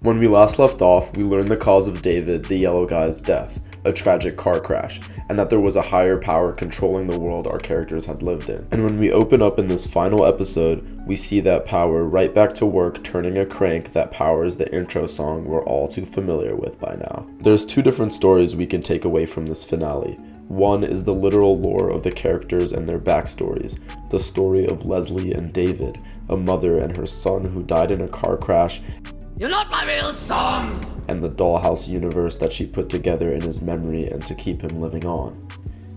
When we last left off, we learned the cause of David, the yellow guy's death, a tragic car crash, and that there was a higher power controlling the world our characters had lived in. And when we open up in this final episode, we see that power right back to work turning a crank that powers the intro song we're all too familiar with by now. There's two different stories we can take away from this finale. One is the literal lore of the characters and their backstories, the story of Leslie and David, a mother and her son who died in a car crash, "You're not my real son!" and the dollhouse universe that she put together in his memory and to keep him living on.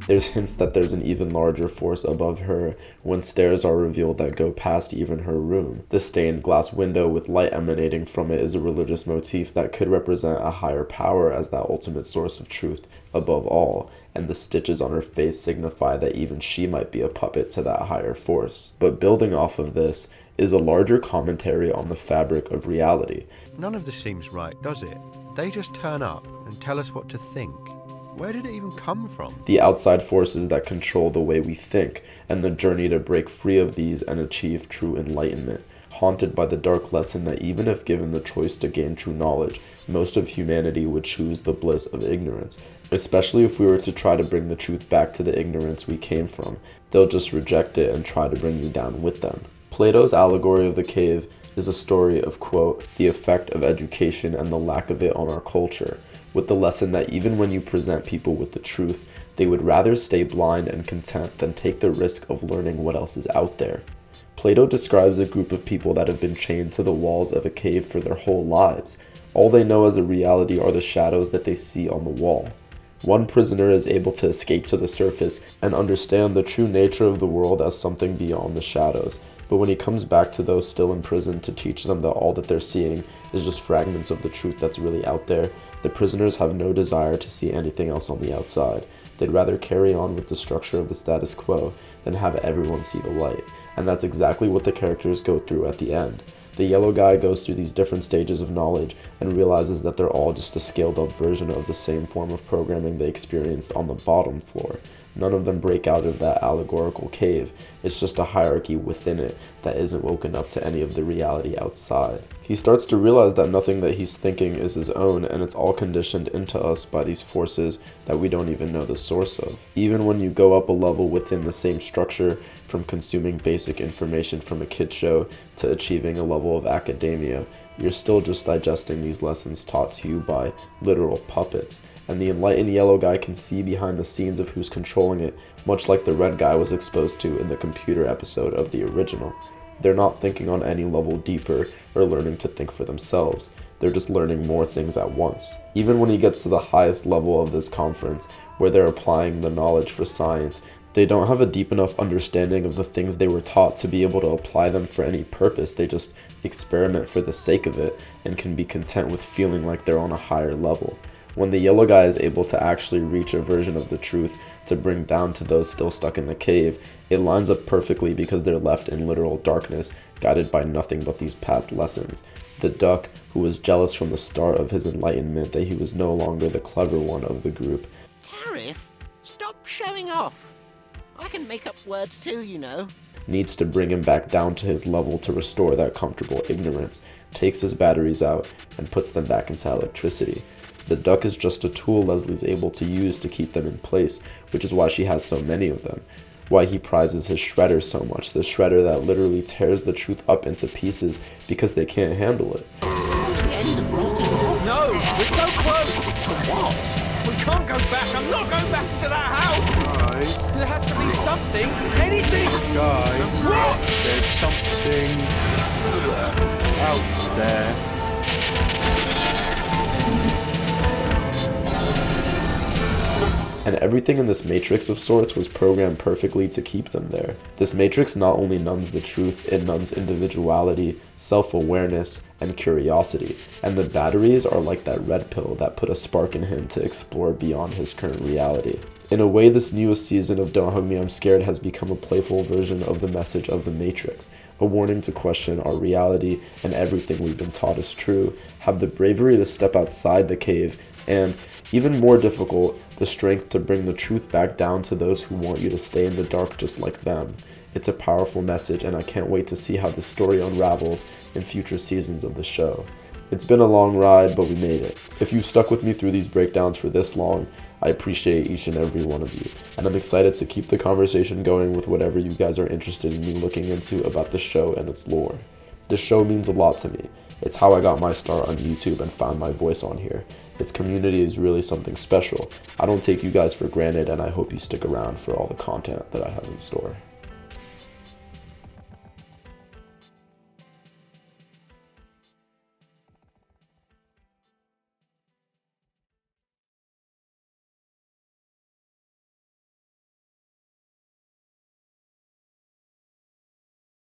There's hints that there's an even larger force above her when stairs are revealed that go past even her room. The stained glass window with light emanating from it is a religious motif that could represent a higher power as that ultimate source of truth above all, and the stitches on her face signify that even she might be a puppet to that higher force. But building off of this is a larger commentary on the fabric of reality. None of this seems right, does it? They just turn up and tell us what to think. Where did it even come from? The outside forces that control the way we think, and the journey to break free of these and achieve true enlightenment, haunted by the dark lesson that even if given the choice to gain true knowledge, most of humanity would choose the bliss of ignorance. Especially if we were to try to bring the truth back to the ignorance we came from, they'll just reject it and try to bring you down with them. Plato's allegory of the cave is a story of, quote, the effect of education and the lack of it on our culture, with the lesson that even when you present people with the truth, they would rather stay blind and content than take the risk of learning what else is out there. Plato describes a group of people that have been chained to the walls of a cave for their whole lives. All they know as a reality are the shadows that they see on the wall. One prisoner is able to escape to the surface and understand the true nature of the world as something beyond the shadows. But when he comes back to those still in prison to teach them that all that they're seeing is just fragments of the truth that's really out there, the prisoners have no desire to see anything else on the outside. They'd rather carry on with the structure of the status quo than have everyone see the light. And that's exactly what the characters go through at the end. The yellow guy goes through these different stages of knowledge and realizes that they're all just a scaled up version of the same form of programming they experienced on the bottom floor. None of them break out of that allegorical cave. It's just a hierarchy within it that isn't woken up to any of the reality outside. He starts to realize that nothing that he's thinking is his own, and it's all conditioned into us by these forces that we don't even know the source of. Even when you go up a level within the same structure, from consuming basic information from a kid's show to achieving a level of academia, you're still just digesting these lessons taught to you by literal puppets. And the enlightened yellow guy can see behind the scenes of who's controlling it, much like the red guy was exposed to in the computer episode of the original. They're not thinking on any level deeper or learning to think for themselves. They're just learning more things at once. Even when he gets to the highest level of this conference, where they're applying the knowledge for science, they don't have a deep enough understanding of the things they were taught to be able to apply them for any purpose. They just experiment for the sake of it and can be content with feeling like they're on a higher level. When the yellow guy is able to actually reach a version of the truth to bring down to those still stuck in the cave, it lines up perfectly because they're left in literal darkness, guided by nothing but these past lessons. The duck, who was jealous from the start of his enlightenment that he was no longer the clever one of the group. Tariff? Stop showing off. I can make up words too, you know. Needs to bring him back down to his level to restore that comfortable ignorance, takes his batteries out, and puts them back into electricity. The duck is just a tool Leslie's able to use to keep them in place, which is why she has so many of them. Why he prizes his shredder so much, the shredder that literally tears the truth up into pieces because they can't handle it. It's the end of rotting off. No, we're so close! To what? We can't go back. I'm not going back to that house! Guys, There has to be something, anything! guys, What? there's something out there. And everything in this matrix of sorts was programmed perfectly to keep them there. This matrix not only numbs the truth, it numbs individuality, self-awareness, and curiosity. And the batteries are like that red pill that put a spark in him to explore beyond his current reality. In a way, this newest season of Don't Hug Me, I'm Scared has become a playful version of the message of the Matrix, a warning to question our reality and everything we've been taught is true, have the bravery to step outside the cave, and, even more difficult, the strength to bring the truth back down to those who want you to stay in the dark just like them. It's a powerful message, and I can't wait to see how the story unravels in future seasons of the show. It's been a long ride, but we made it. If you've stuck with me through these breakdowns for this long, I appreciate each and every one of you, and I'm excited to keep the conversation going with whatever you guys are interested in me looking into about the show and its lore. This show means a lot to me. It's how I got my start on YouTube and found my voice on here. Its community is really something special. I don't take you guys for granted, and I hope you stick around for all the content that I have in store.